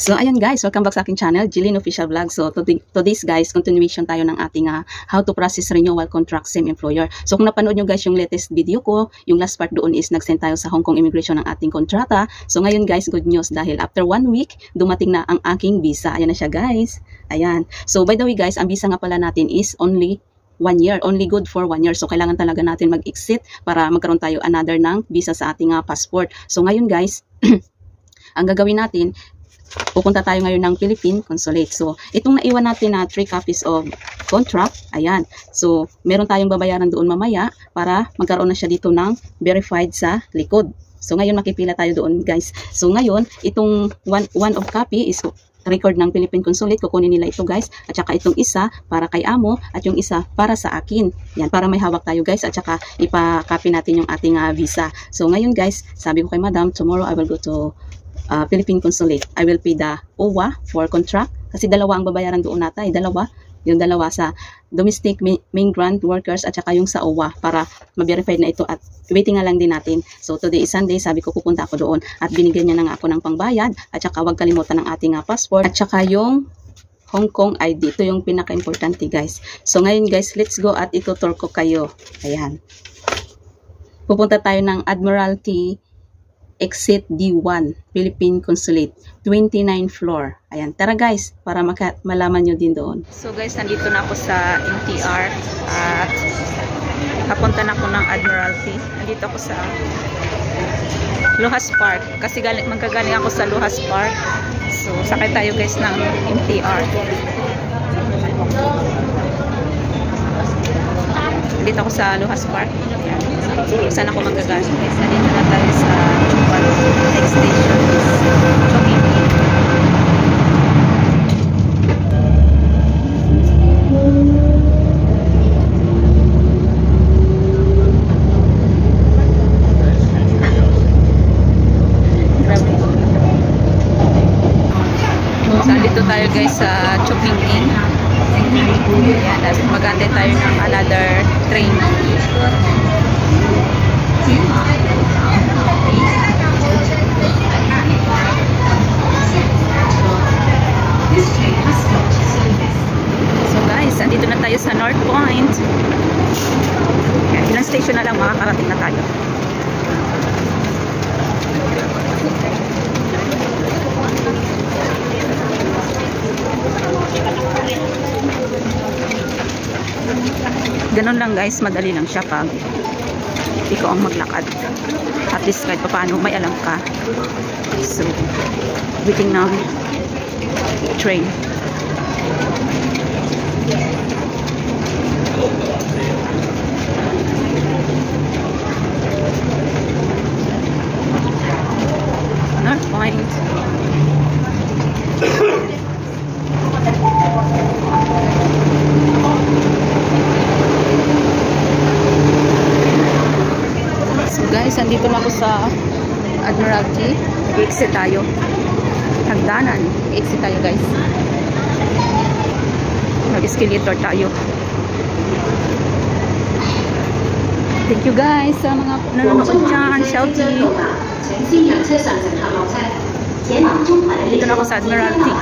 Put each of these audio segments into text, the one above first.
So, ayan guys, welcome back sa aking channel, Jillian Official Vlog. So, today's guys, continuation tayo ng ating how to process renewal contract same employer. So, kung napanood nyo guys yung latest video ko, yung last part doon is nag-send tayo sa Hong Kong Immigration ng ating kontrata. So, ngayon guys, good news dahil after 1 week, dumating na ang aking visa. Ayan na siya guys. Ayan. So, by the way guys, ang visa nga pala natin is only 1 year, only good for 1 year. So, kailangan talaga natin mag-exit para magkaroon tayo another ng visa sa ating passport. So, ngayon guys, ang gagawin natin, pupunta tayo ngayon ng Philippine Consulate. So, itong naiwan natin na 3 copies of contract, ayan. So, meron tayong babayaran doon mamaya para magkaroon na siya dito ng verified sa likod. So, ngayon makipila tayo doon, guys. So, ngayon, itong one of copy is record ng Philippine Consulate. Kukunin nila ito, guys. At saka itong isa para kay amo at yung isa para sa akin. Yan, para may hawak tayo, guys. At saka ipa-copy natin yung ating visa. So, ngayon, guys, sabi ko kay madam, tomorrow I will go to Philippine Consulate. I will pay the OWA for contract kasi dalawa ang babayaran doon nata, dalawa. Yung dalawa sa domestic migrant workers at saka yung sa OWA para ma-verify na ito at waiting na lang din natin. So today is Sunday, sabi ko pupunta ako doon at binigyan niya na nga ako ng pangbayad at saka huwag kalimutan ng ating passport at saka yung Hong Kong ID. Ito yung pinaka-importante guys. So ngayon guys, let's go at itutur ko kayo. Ayan. Pupunta tayo ng Admiralty Exit D1, Philippine Consulate, 29 floor. Ayan, tara guys, para malaman nyo din doon. So guys, nandito na ako sa MTR at kapunta na ako ng Admiralty. Nandito ako sa Luhas Park kasi magkagaling ako sa Luhas Park. So, sakay tayo guys ng MTR. Nandito ako sa Luhas Park. Ayan. Saan ako magagaling guys? Nandito na tayo sa next station is Chongqing. So, dito tayo guys sa Chongqing. Ayan, at mag-antay tayo ng another train. So guys, andito na tayo sa North Point. Ayan, ilang station na lang makakarating na tayo. Ganun lang guys, madali lang siya pag ikaw ang maglakad. At least kahit paano may alam ka. So, waiting ng train. North Point. So guys, andito na ako sa Admiralty. Nag-exit tayo. Hagdanan. Exit tayo guys. Mag-escalator tayo. Thank you guys sa mga nanonood dyan. Shouty. Dito na ako sa Admiralty.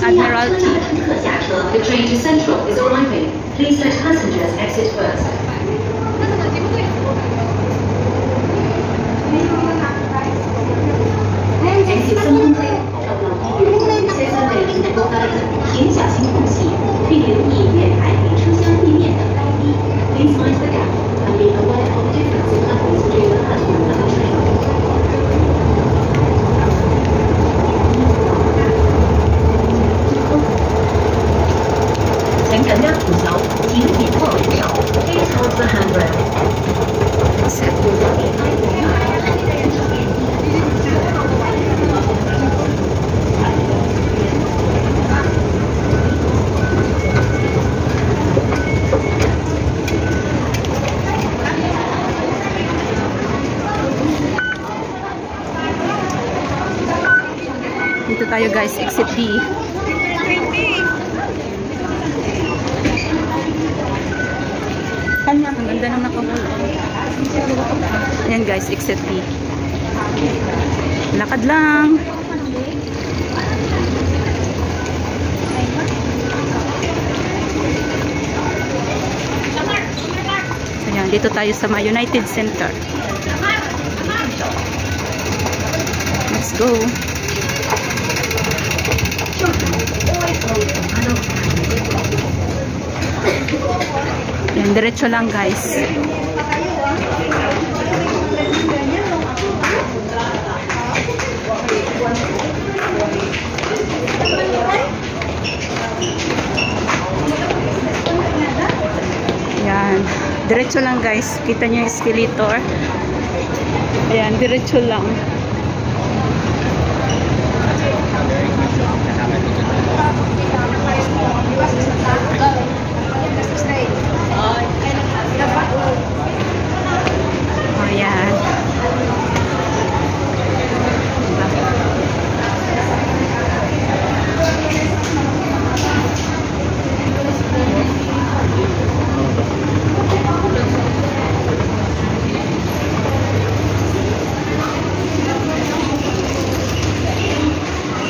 Admiralty. The train to Central is arriving. Please let passengers exit first. exit 深空飞，先生为您能够发现请小心空隙，并留意月台离车厢地面等高低。Please mind the gap and be aware of difference in levels between the platform and the train. 请紧握扶手，请紧握扶手。Please hold the handrail. Dito tayo guys, exit B. Ang ganda ng nakahulog. Ayan guys, exit B. Lakad lang. Dito tayo sa mga United Center. Let's go. Yan, diretso lang guys. Yan, diretso lang guys. Kita nyo yung escalator. Ayan, diretso lang. Ayan.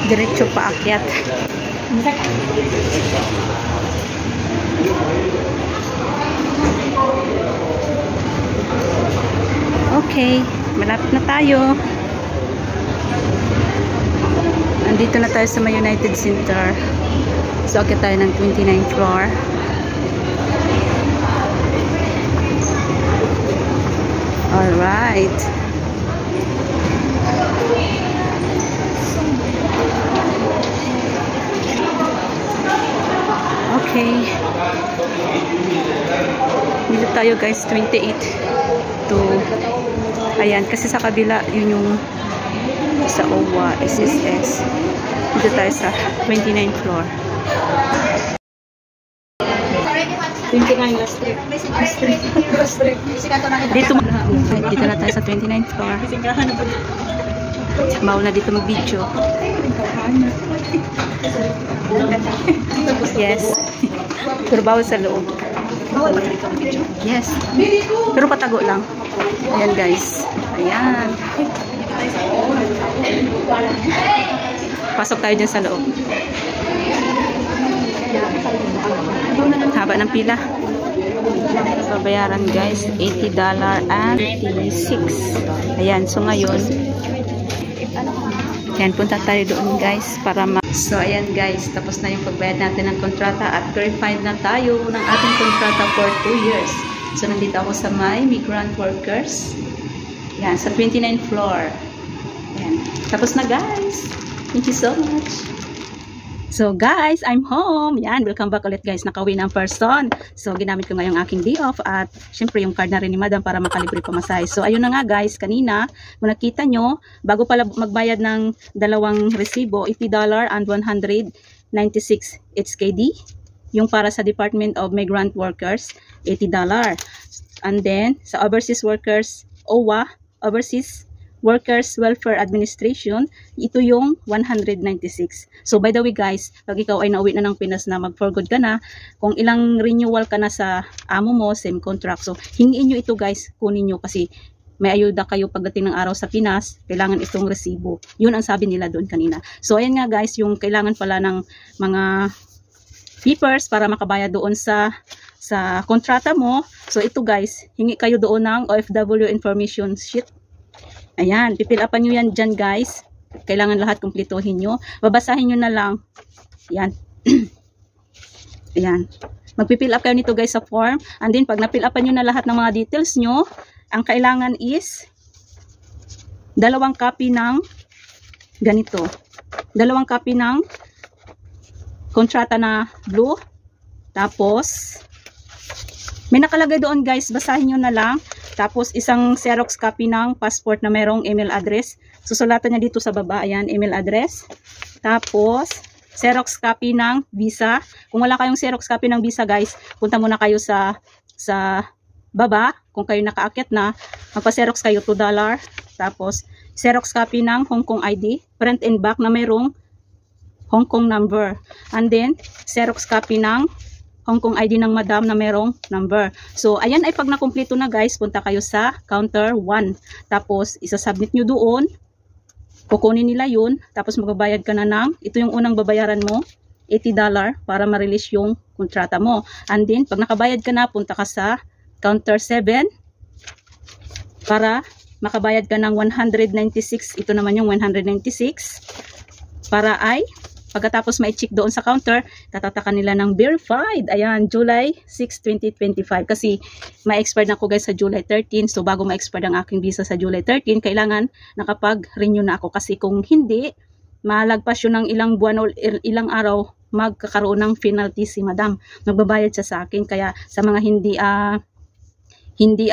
Diretso paakyat. Okay, malapit na tayo. Nandito na tayo sa may United Center. So, akyat tayo ng 29th floor. Alright. Okay. Dito tayo guys, 28 to ayan, kasi sa kabila yun yung sa OWA, SSS. Dito tayo sa 29th floor. 29 last trip. Dito na tayo sa 29th floor. Bawal na dito mag-video. Yes. Pero bawal sa loob. Yes. Pero patago lang. Ayan guys. Ayan. Pasok tayo dyan sa loob. Haba ng pila. Babayaran guys, $80 and 86. Ayan, so ngayon yan, punta tayo doon guys para so ayan guys, tapos na yung pagbayad natin ng kontrata at verified na tayo ng ating kontrata for 2 years. So nandito ako sa my migrant workers. Yan, sa 29th floor. Yan, tapos na guys. Thank you so much. So guys, I'm home. Yan, welcome back ulit guys. Nakauwi ng person. So ginamit ko ngayong aking day off at syempre yung card na rin ni madam para makalibre pamasahe. So ayun na nga guys, kanina kung nakita nyo, bago pala magbayad ng dalawang resibo, $80 and 196 HKD. Yung para sa Department of Migrant Workers, $80. And then sa overseas workers, OWA, Overseas Workers Welfare Administration, ito yung 196. So by the way guys, pag ikaw ay nauwi na ng Pinas na mag for good ka na, kung ilang renewal ka na sa amo mo, same contract. So hingiin nyo ito guys, kunin nyo kasi may ayuda kayo pagdating ng araw sa Pinas, kailangan itong resibo. Yun ang sabi nila doon kanina. So ayan nga guys, yung kailangan pala ng mga papers para makabayad doon sa kontrata mo. So ito guys, hingi kayo doon ng OFW information sheet. Ayan, pipil-upan nyo yan dyan guys. Kailangan lahat kumplituhin nyo. Babasahin nyo na lang. Ayan. Ayan. Magpipil up kayo nito guys sa form. And then pag napil-upan nyo na lahat ng mga details nyo, ang kailangan is 2 copy ng ganito. 2 copy ng kontrata na blue. Tapos, may nakalagay doon guys, basahin nyo na lang. Tapos isang Xerox copy ng passport na merong email address. Susulatan niya dito sa baba, ayan, email address. Tapos Xerox copy ng visa. Kung wala kayong Xerox copy ng visa guys, punta muna kayo sa baba. Kung kayo nakaakyat na, magpa-Xerox kayo $2. Tapos Xerox copy ng Hong Kong ID, front and back na merong Hong Kong number. And then Xerox copy ng Hong Kong ID ng madam na merong number. So, ayan ay pag nakumpleto na guys, punta kayo sa counter 1. Tapos, isasubmit nyo doon. Kukunin nila yun. Tapos, magbabayad ka na ng, ito yung unang babayaran mo, $80 para ma-release yung kontrata mo. And then, pag nakabayad ka na, punta ka sa counter 7. para makabayad ka ng 196. Ito naman yung 196 para ay pagkatapos ma-check doon sa counter, tatatakan nila ng verified. Ayan, July 6, 2025. Kasi ma-expire na ako guys sa July 13. So bago ma-expire ang aking visa sa July 13, kailangan nakapag-renew na ako. Kasi kung hindi, malagpas yun ng ilang buwan o ilang araw, magkakaroon ng penalty si madam. Magbabayad siya sa akin. Kaya sa mga hindi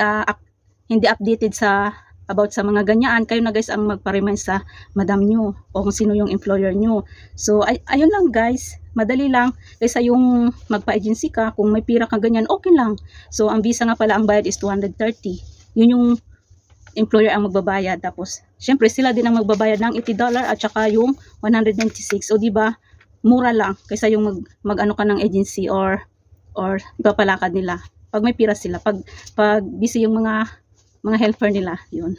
updated sa about sa mga ganyan, kayo na guys ang magpa-remind sa madam nyo o kung sino yung employer nyo. So, ayun lang guys. Madali lang. Kaysa yung magpa-agency ka, kung may pira ka ganyan, okay lang. So, ang visa nga pala, ang bayad is 230. Yun yung employer ang magbabayad. Tapos, syempre, sila din ang magbabayad ng $80 at saka yung 196. O, diba, mura lang. Kaysa yung mag-ano ka ng agency or ipapalakad nila. Pag may pira sila. Pag busy yung mga helper nila, yun.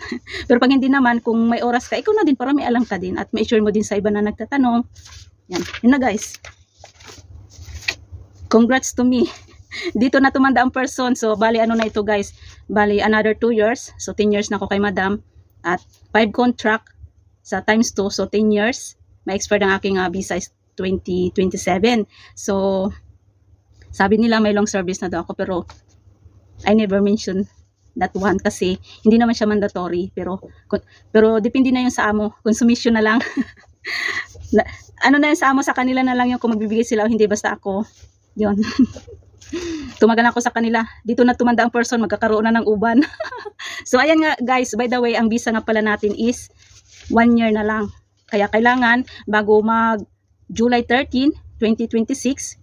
Pero pag hindi naman, kung may oras ka, ikaw na din para may alam ka din at may sure mo din sa iba na nagtatanong. Yan, yun na guys. Congrats to me. Dito na tumanda ang person. So, bali ano na ito guys. Bali another 2 years. So, 10 years na ako kay madam. At 5 contract sa times 2. So, 10 years. Ma-expire ang aking visa is 2027. So, sabi nila may long service na daw ako. Pero, I never mentioned that one kasi hindi naman siya mandatory, pero depende na yun sa amo, consumption na lang. Ano na yun sa amo, sa kanila na lang yung kung magbibigay sila o hindi, basta ako yun. Tumagal ako sa kanila, dito na tumanda ang person, magkakaroon na ng uban. So ayan nga guys, by the way, ang visa nga pala natin is 1 year na lang, kaya kailangan bago mag July 13, 2026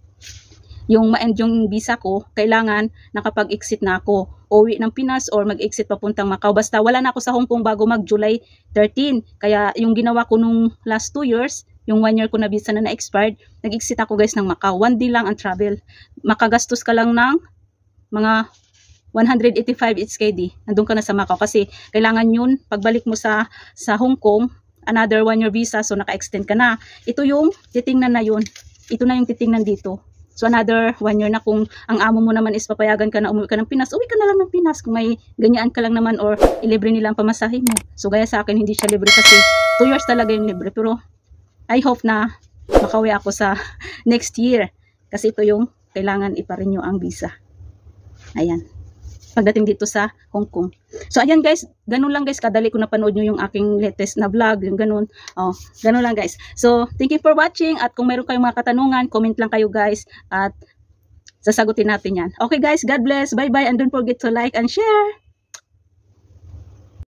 yung ma-end yung visa ko, kailangan nakapag-exit na ako. Uwi ng Pinas or mag-exit papuntang Macau. Basta wala na ako sa Hong Kong bago mag July 13. Kaya yung ginawa ko nung last 2 years, yung 1 year ko na visa na na-expired, nag-exit ako guys ng Macau. 1 day lang ang travel. Makagastos ka lang ng mga 185 HKD. Nandun ka na sa Macau. Kasi kailangan yun, pagbalik mo sa Hong Kong, another 1 year visa, so naka-extend ka na. Ito yung titingnan na yun. Ito na yung titingnan dito. So another 1 year na kung ang amo mo naman is papayagan ka na umuwi ka ng Pinas, uwi ka na lang ng Pinas. Kung may ganyan ka lang naman or ilibre nila ang pamasahe mo. So gaya sa akin, hindi siya libre kasi 2 years talaga yung libre. Pero I hope na makauwi ako sa next year. Kasi ito yung kailangan ipa-renew ang visa. Ayan. Pagdating dito sa Hong Kong. So ayan guys, ganun lang guys, kadali ko napanood nyo yung aking latest na vlog, yung ganun. Oh, ganun lang guys. So thank you for watching at kung meron kayong mga katanungan, comment lang kayo guys at sasagutin natin yan. Okay guys, God bless, bye bye and don't forget to like and share.